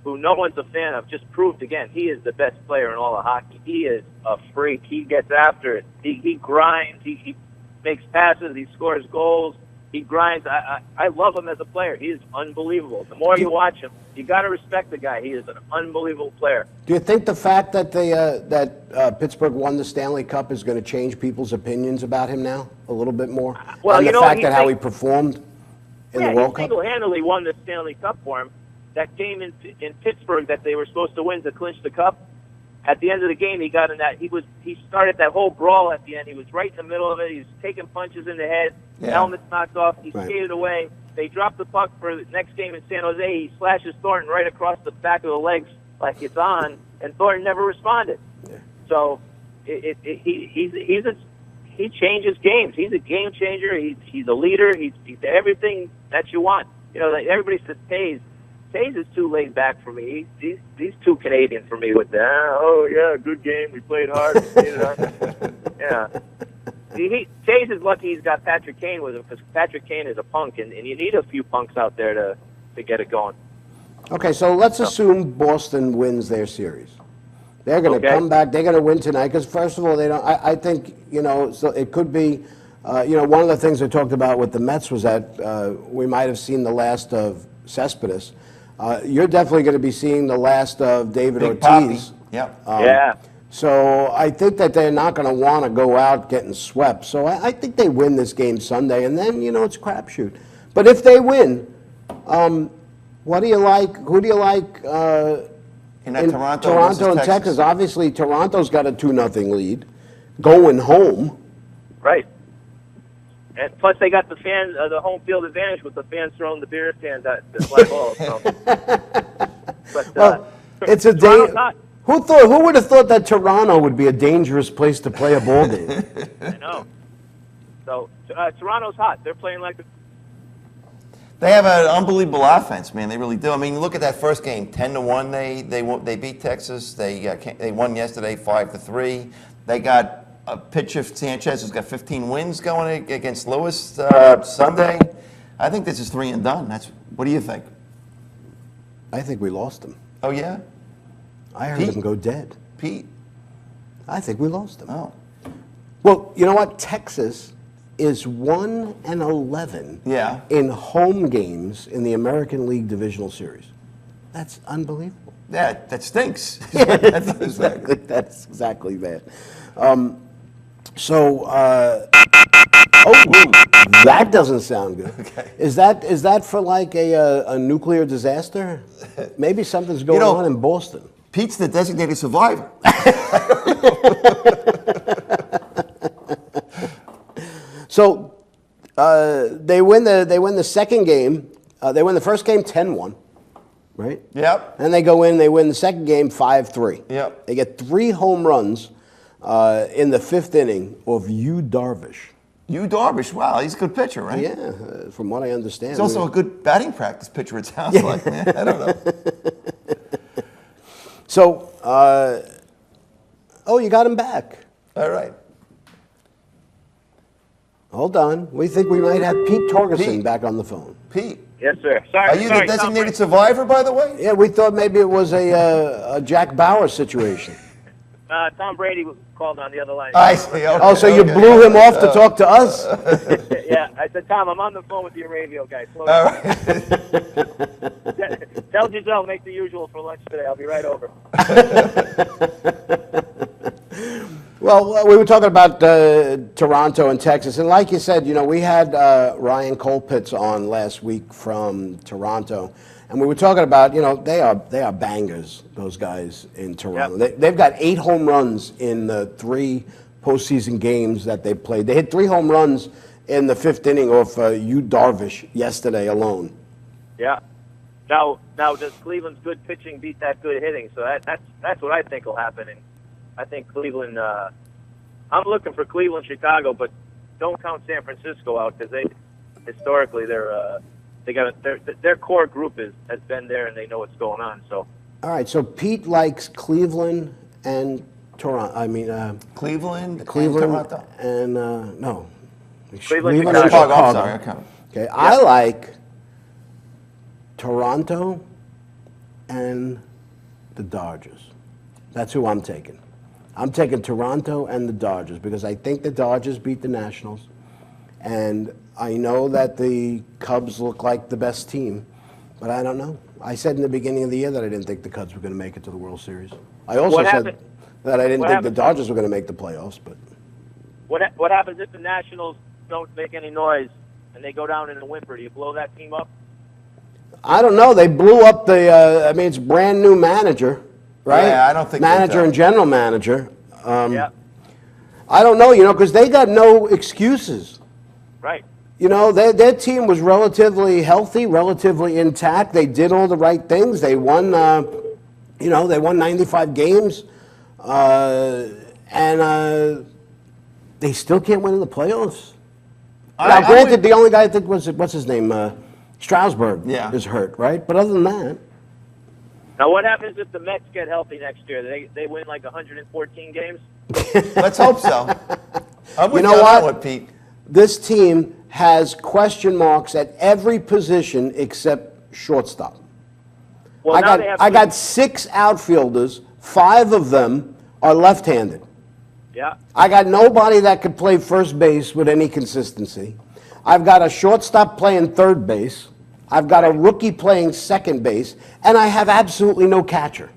who no one's a fan of, just proved again he is the best player in all of hockey. He is a freak. He gets after it. He grinds. He makes passes. He scores goals. He grinds. I love him as a player. He is unbelievable. The more you watch him, you got to respect the guy. He is an unbelievable player. Do you think the fact that Pittsburgh won the Stanley Cup is going to change people's opinions about him now a little bit more? Well, and you the know, fact he that how think- he performed in the He World Cup? single-handedly won the Stanley Cup for him. That game in Pittsburgh that they were supposed to win to clinch the cup. At the end of the game, he got in that. He started that whole brawl at the end. He was right in the middle of it. He was taking punches in the head. Yeah. Helmets knocked off. He Right. skated away. They dropped the puck for the next game in San Jose. He slashes Thornton right across the back of the legs like it's on, and Thornton never responded. Yeah. So he changes games. He's a game changer. He's a leader. He's everything that you want. like everybody says Taze. Taze is too laid back for me. He's too Canadian for me with that. Oh yeah, good game. We played hard. We played it hard. Yeah. Taze is lucky he's got Patrick Kane with him, because Patrick Kane is a punk, and you need a few punks out there to get it going. Okay, so let's assume Boston wins their series. They're going to come back. They're going to win tonight because, first of all, they don't. I think so it could be. One of the things we talked about with the Mets was that we might have seen the last of Cespedes. You're definitely going to be seeing the last of David Big Ortiz. Papi. Yep. Yeah. So I think that they're not going to want to go out getting swept. So I think they win this game Sunday, and then it's a crapshoot. But if they win, what do you like? Who do you like in Toronto and Texas? Obviously, Toronto's got a 2-0 lead going home. Right. And plus, they got the fans, the home field advantage with the fans throwing the beer cans at the fly ball. So. But, well, it's a day. Who would have thought that Toronto would be a dangerous place to play a ball game? I know. So Toronto's hot. They're playing like. They have an unbelievable offense, man. They really do. I mean, look at that first game, 10-1. They beat Texas. They won yesterday, 5-3. They got a pitch of Sanchez, who's got 15 wins going against Lewis Sunday. I think this is 3 and done. What do you think? I think we lost them. Oh yeah. I heard them go dead. Pete. I think we lost them. Oh. Well, you know what? Texas is 1-11 in home games in the American League Divisional Series. That's unbelievable. Yeah, that stinks. That's exactly that. That doesn't sound good. Okay. Is that for like a nuclear disaster? Maybe something's going on in Boston. Pete's the designated survivor. So they win the second game. They win the first game 10-1, right? Yep. And they go in. They win the second game 5-3. Yep. They get 3 home runs in the 5th inning of Yu Darvish. Yu Darvish, wow, he's a good pitcher, right? Yeah, from what I understand. He's also a good batting practice pitcher, it sounds like, man. I don't know. So, you got him back. All right. Hold on. We think we might have Pete Torgerson back on the phone. Pete. Yes, sir. Sorry. Are you the designated survivor, by the way? Yeah, we thought maybe it was a Jack Bauer situation. Tom Brady called on the other line. I see. Okay, so you blew him off to talk to us? Yeah, I said, Tom, I'm on the phone with the Inravio guy. All right. Tell Giselle, make the usual for lunch today. I'll be right over. Well, we were talking about Toronto and Texas, and like you said, we had Ryan Colpitts on last week from Toronto, and we were talking about, they are bangers, those guys in Toronto. Yep. They've got 8 home runs in the 3 postseason games that they played. They hit 3 home runs in the 5th inning of Yu Darvish yesterday alone. Yeah. Now does Cleveland's good pitching beat that good hitting? So that's what I think will happen. And I think Cleveland. I'm looking for Cleveland, Chicago, but don't count San Francisco out because historically their core group has been there and they know what's going on. So. All right. So Pete likes Cleveland and Toronto. I mean Cleveland, Toronto, and no. Cleveland, Chicago. I'm sorry. Okay. I like Toronto and the Dodgers. That's who I'm taking. I'm taking Toronto and the Dodgers because I think the Dodgers beat the Nationals. And I know that the Cubs look like the best team, but I don't know. I said in the beginning of the year that I didn't think the Cubs were going to make it to the World Series. I also said that I didn't think the Dodgers were going to make the playoffs. But what happens if the Nationals don't make any noise and they go down in a whimper? Do you blow that team up? I don't know. They blew up it's brand new manager. Right? Yeah, I don't think manager and general manager. Yeah. I don't know, because they got no excuses. Right. Their team was relatively healthy, relatively intact. They did all the right things. They won, they won 95 games, and they still can't win in the playoffs. Now, granted, the only guy I think was what's his name, Strasburg Yeah. is hurt, right? But other than that, Now, what happens if the Mets get healthy next year? They win like 114 games? Let's hope so. I'm with You you know on that what? one, Pete. this team has question marks at every position except shortstop. Well, now they have I got 6 outfielders. 5 of them are left-handed. Yeah. I got nobody that could play first base with any consistency. I've got a shortstop playing third base. I've got a rookie playing second base, and I have absolutely no catcher.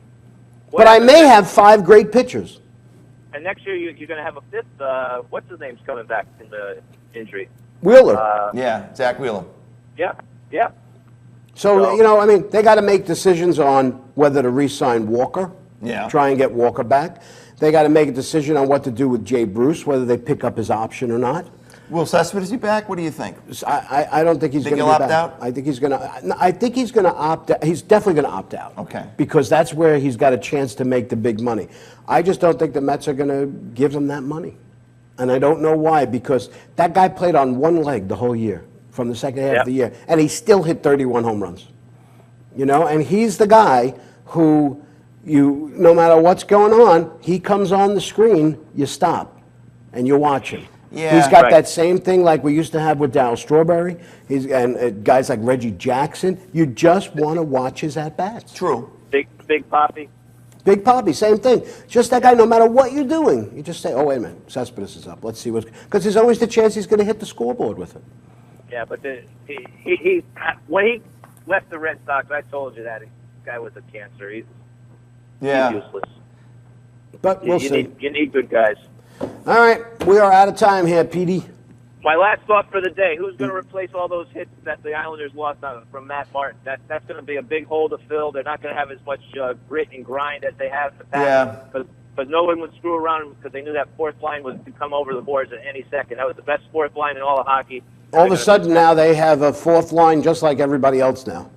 But I may have 5 great pitchers. And next year you're going to have a fifth. What's his name's coming back from the injury? Wheeler. Yeah, Zach Wheeler. Yeah. Yeah. So, you know, I mean, they got to make decisions on whether to re-sign Walker, Yeah. try and get Walker back. They got to make a decision on what to do with Jay Bruce, whether they pick up his option or not. Will Cespedes be back? What do you think? I don't think he's Think going to he'll be opt back. out? I think he's going to. I think he's going to opt out. He's definitely going to opt out. Okay. Because that's where he's got a chance to make the big money. I just don't think the Mets are going to give him that money, and I don't know why. Because that guy played on one leg the whole year, from the second half of the year, and he still hit 31 home runs. You know, and he's the guy who no matter what's going on, he comes on the screen, you stop, and you watch him. Yeah. He's got Right. that same thing like we used to have with Darryl Strawberry. And guys like Reggie Jackson. You just want to watch his at-bats. True. Big Poppy. Big Poppy, same thing. Just that guy, no matter what you're doing, you just say, oh, wait a minute, Cespedes is up. Let's see what's... Because there's always the chance he's going to hit the scoreboard with it. Yeah, but he when he left the Red Sox, I told you that guy was a cancer. He's useless. But we'll see. You need good guys. All right, we are out of time here, Petey. My last thought for the day: who's going to replace all those hits that the Islanders lost from Matt Martin? That's going to be a big hole to fill. They're not going to have as much grit and grind as they have in the past. Yeah. Because no one would screw around because they knew that fourth line was to come over the boards at any second. That was the best fourth line in all of hockey. All of a sudden now they have a fourth line just like everybody else now.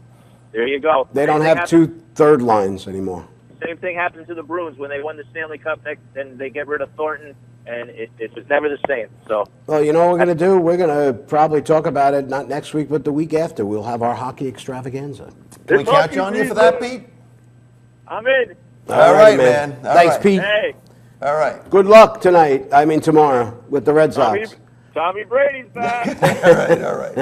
There you go. They don't have 2 third lines anymore. Same thing happened to the Bruins when they won the Stanley Cup. Then they get rid of Thornton, and it was never the same. So, Well, you know what we're going to do? We're going to probably talk about it not next week, but the week after. We'll have our hockey extravaganza. Can we count on you for that, Pete? I'm in. All right, man. All Thanks, right. Pete. Hey, All right. Good luck tonight. I mean tomorrow with the Red Sox. Tommy Brady's back. All right.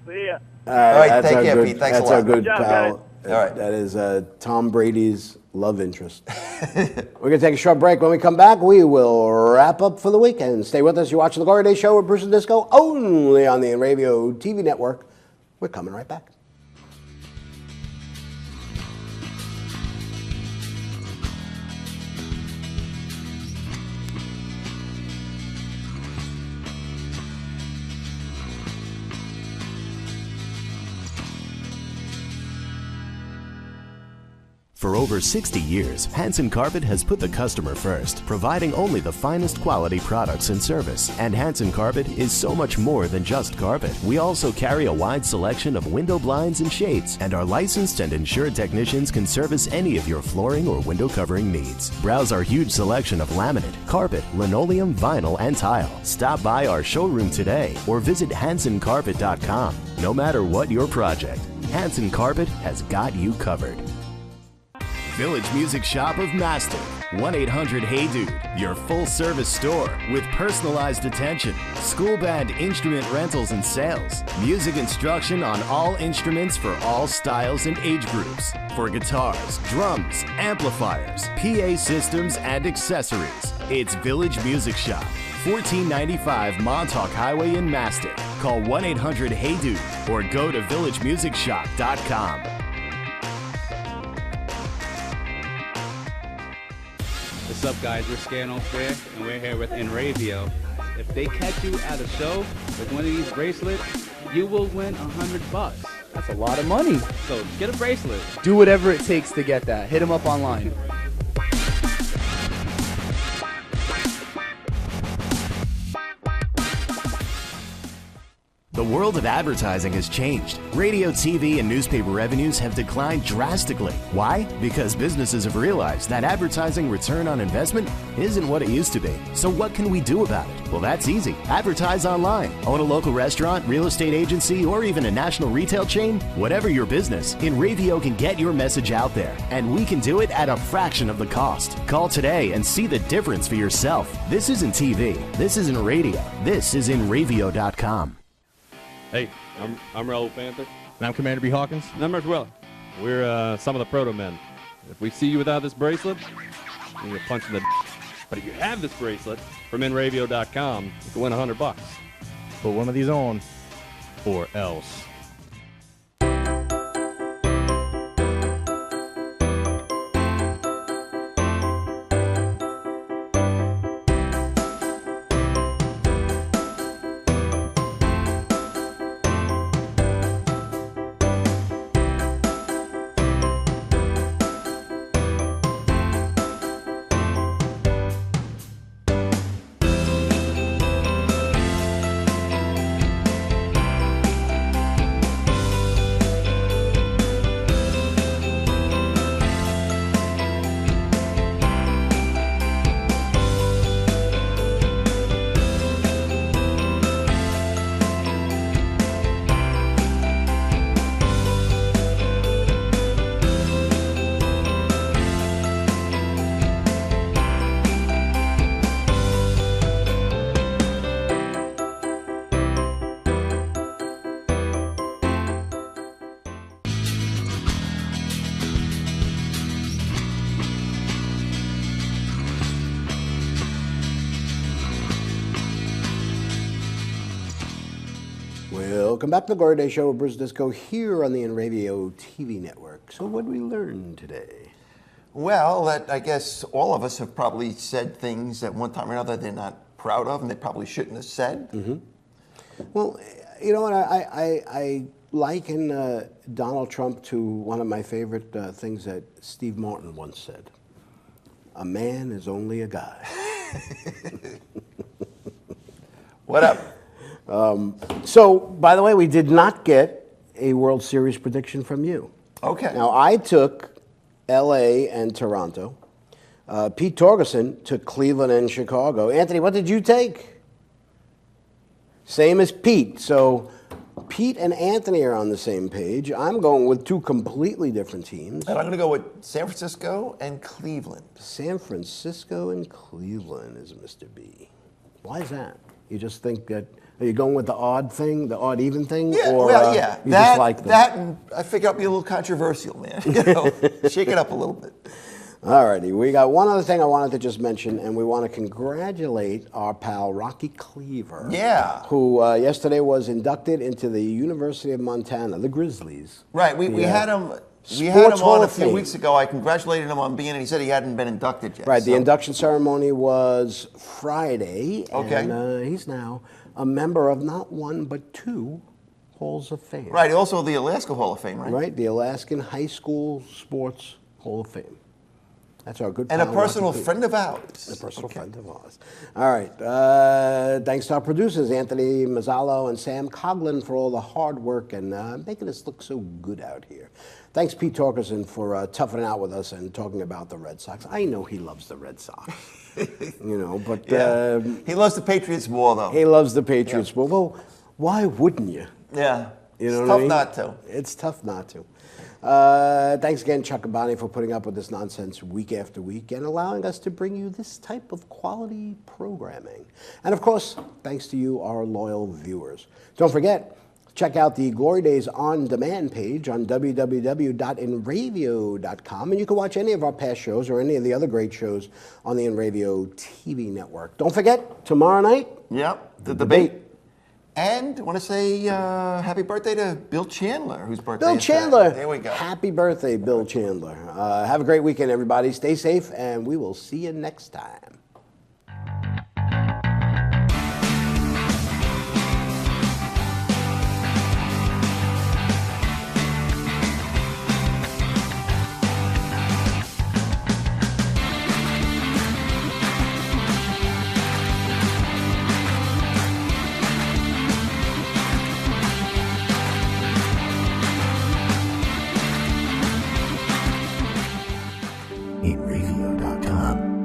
See ya. All right, That's take our care, good- Pete. Thanks a That's lot. our good Good job, pal. guys. All right. That is Tom Brady's love interest. We're going to take a short break. When we come back, we will wrap up for the weekend. Stay with us. You're watching The Glory Day Show with Bruce and Disco, only on the Inravio TV network. We're coming right back. For over 60 years, Hanson Carpet has put the customer first, providing only the finest quality products and service. And Hanson Carpet is so much more than just carpet. We also carry a wide selection of window blinds and shades, and our licensed and insured technicians can service any of your flooring or window covering needs. Browse our huge selection of laminate, carpet, linoleum, vinyl, and tile. Stop by our showroom today or visit HansonCarpet.com. No matter what your project, Hanson Carpet has got you covered. Village Music Shop of Mastic. 1-800-HEY-DUDE. Your full-service store with personalized attention, school band instrument rentals and sales, music instruction on all instruments for all styles and age groups, for guitars, drums, amplifiers, PA systems, and accessories. It's Village Music Shop. 1495 Montauk Highway in Mastic. Call 1-800-HEY-DUDE or go to villagemusicshop.com. What's up, guys? We're Scano Fair, and we're here with Inravio. If they catch you at a show with one of these bracelets, you will win $100. That's a lot of money. So get a bracelet. Do whatever it takes to get that. Hit them up online. The world of advertising has changed. Radio, TV, and newspaper revenues have declined drastically. Why? Because businesses have realized that advertising return on investment isn't what it used to be. So what can we do about it? Well, that's easy. Advertise online. Own a local restaurant, real estate agency, or even a national retail chain? Whatever your business, Inravio can get your message out there, and we can do it at a fraction of the cost. Call today and see the difference for yourself. This isn't TV. This isn't radio. This is Inravio.com. Hey, I'm Raul Panther. And I'm Commander B. Hawkins. And I'm Mark Weller. We're some of the proto men. If we see you without this bracelet, you're gonna punch in the But if you have this bracelet from Inravio.com, you can win $100. Put one of these on, or else. Welcome back to the Glory Day Show with Bruce Disco here on the Inravio TV network. So what did we learn today? Well, that I guess all of us have probably said things at one time or another they're not proud of and they probably shouldn't have said. Mm-hmm. Well, you know what, I liken Donald Trump to one of my favorite things that Steve Martin once said. A man is only a guy. What up? So, by the way, we did not get a World Series prediction from you. Okay. Now, I took L.A. and Toronto. Pete Torgerson took Cleveland and Chicago. Anthony, what did you take? Same as Pete. So, Pete and Anthony are on the same page. I'm going with two completely different teams. And I'm going to go with San Francisco and Cleveland. San Francisco and Cleveland is Mr. B. Why is that? You just think that... Are you going with the odd thing, the odd even thing? Yeah, or, well, yeah. You just like them? That, and I figure I'll be a little controversial, man. You know, shake it up a little bit. All righty. We got one other thing I wanted to just mention, and we want to congratulate our pal Rocky Cleaver. Yeah. Who yesterday was inducted into the University of Montana, the Grizzlies. Right. We had him. We had him Sports Hall on a of few Fame. weeks ago. I congratulated him on being, and he said he hadn't been inducted yet. Right. So. The induction ceremony was Friday. Okay. And he's now a member of not one but two Halls of Fame. Right. Also the Alaska Hall of Fame, right? Right. The Alaskan High School Sports Hall of Fame. That's our good And a pal, personal Rocky friend of ours. A personal friend of ours. All right. Thanks to our producers, Anthony Mazzallo and Sam Coughlin, for all the hard work and making us look so good out here. Thanks, Pete Torgerson, for toughing out with us and talking about the Red Sox. I know he loves the Red Sox. You know, but... Yeah. He loves the Patriots more, though. He loves the Patriots more. Well, why wouldn't you? Yeah. You know it's what I tough mean? not to. It's tough not to. Thanks again, Chuck and Bonnie, for putting up with this nonsense week after week and allowing us to bring you this type of quality programming. And of course, thanks to you, our loyal viewers. Don't forget, check out the Glory Days On Demand page on www.inravio.com, and you can watch any of our past shows or any of the other great shows on the Inravio TV network. Don't forget, tomorrow night, Yep, the debate. And I want to say happy birthday to Bill Chandler, whose birthday Bill is Chandler. Saturday. There we go. Happy birthday, Bill Chandler. Have a great weekend, everybody. Stay safe, and we will see you next time. Inravio.com.